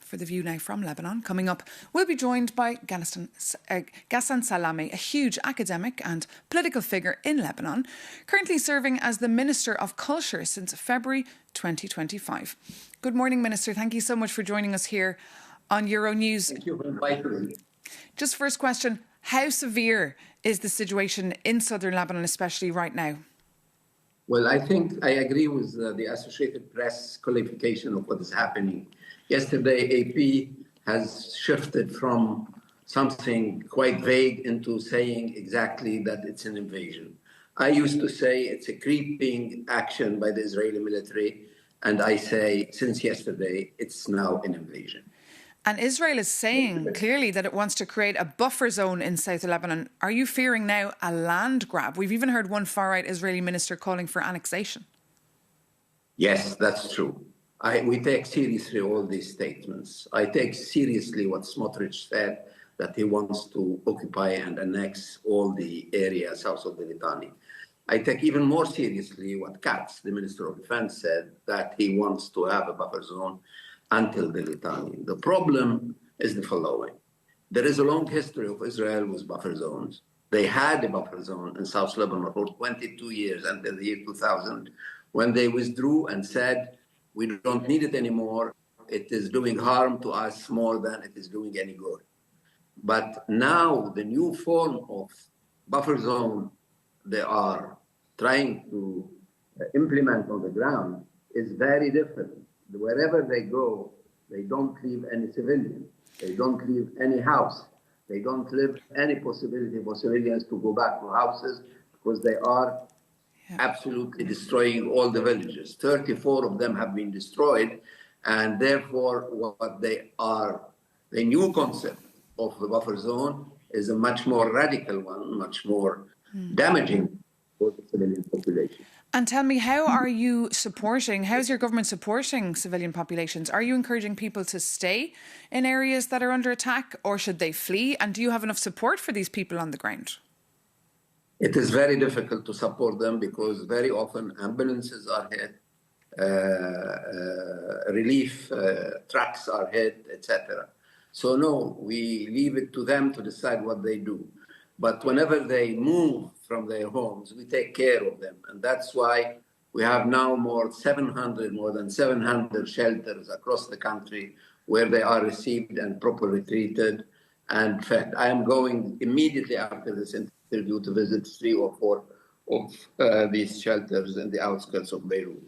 for The View now from Lebanon. Coming up, we'll be joined by Ghassan Salamé, a huge academic and political figure in Lebanon, currently serving as the Minister of Culture since February 2025. Good morning, Minister. Thank you so much for joining us here on Euronews. Thank you for inviting me. Just first question, how severe is the situation in southern Lebanon, especially right now? Well, I think I agree with the Associated Press qualification of what is happening. Yesterday, AP has shifted from something quite vague into saying exactly that it's an invasion. I used to say it's a creeping action by the Israeli military, and I say since yesterday, it's now an invasion. And Israel is saying clearly that it wants to create a buffer zone in South Lebanon. Are you fearing now a land grab? We've even heard one far-right Israeli minister calling for annexation. Yes, that's true. We take seriously all these statements. I take seriously what Smotrich said, that he wants to occupy and annex all the area south of the Litani. I take even more seriously what Katz, the Minister of Defense, said, that he wants to have a buffer zone until the Litani. The problem is the following. There is a long history of Israel with buffer zones. They had a buffer zone in South Lebanon for 22 years until the year 2000, when they withdrew and said, we don't need it anymore. It is doing harm to us more than it is doing any good. But now the new form of buffer zone they are trying to implement on the ground is very different. Wherever they go, they don't leave any civilian. They don't leave any house. They don't leave any possibility for civilians to go back to houses because they are absolutely destroying all the villages. 34 of them have been destroyed, and therefore what they are, the new concept of the buffer zone is a much more radical one, much more damaging for the civilian population. And tell me, how's your government supporting civilian populations? Are you encouraging people to stay in areas that are under attack, or should they flee? And do you have enough support for these people on the ground? It is very difficult to support them because very often ambulances are hit, relief trucks are hit, etc. So no, we leave it to them to decide what they do. But whenever they move from their homes, we take care of them. And that's why we have now more than 700 shelters across the country where they are received and properly treated and fed. I am going immediately after this interview to visit 3 or 4 of these shelters in the outskirts of Beirut.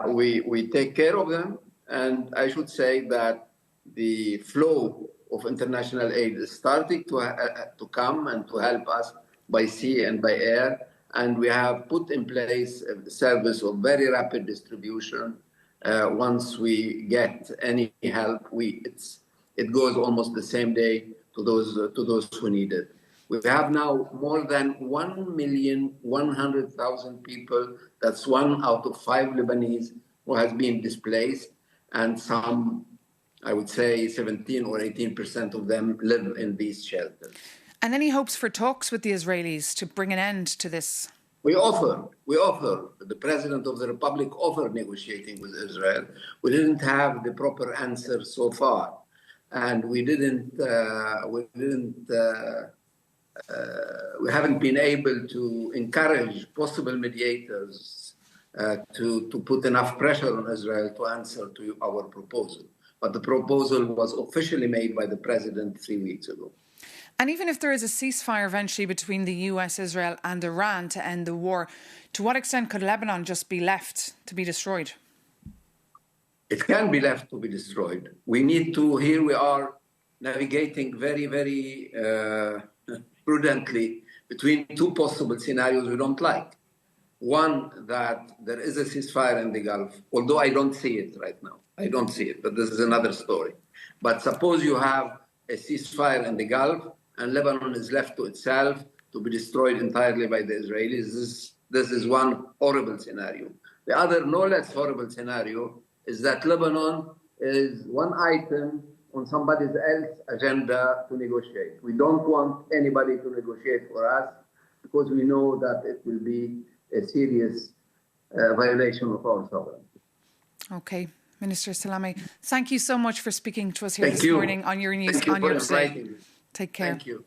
We take care of them, and I should say that the flow of international aid is starting to come and to help us by sea and by air. And we have put in place a service of very rapid distribution. Once we get any help, it goes almost the same day to those who need it. We have now more than 1,100,000 people. That's 1 out of 5 Lebanese who has been displaced, and some, I would say 17 or 18% of them live in these shelters. And any hopes for talks with the Israelis to bring an end to this? We offer. The President of the Republic offered negotiating with Israel. We didn't have the proper answer so far. And we haven't been able to encourage possible mediators to put enough pressure on Israel to answer to our proposal. But the proposal was officially made by the president 3 weeks ago. And even if there is a ceasefire eventually between the US, Israel and Iran to end the war, to what extent could Lebanon just be left to be destroyed? It can be left to be destroyed. Here we are navigating very, very prudently between 2 possible scenarios we don't like. One, that there is a ceasefire in the Gulf, although I don't see it right now. I don't see it, but this is another story. But suppose you have a ceasefire in the Gulf and Lebanon is left to itself to be destroyed entirely by the Israelis. This is one horrible scenario. The other, no less horrible scenario is that Lebanon is one item on somebody else's agenda to negotiate. We don't want anybody to negotiate for us because we know that it will be a serious violation of our sovereignty. Okay. Minister Salamé, thank you so much for speaking to us here this morning on Euronews on your say. Inviting me. Take care. Thank you.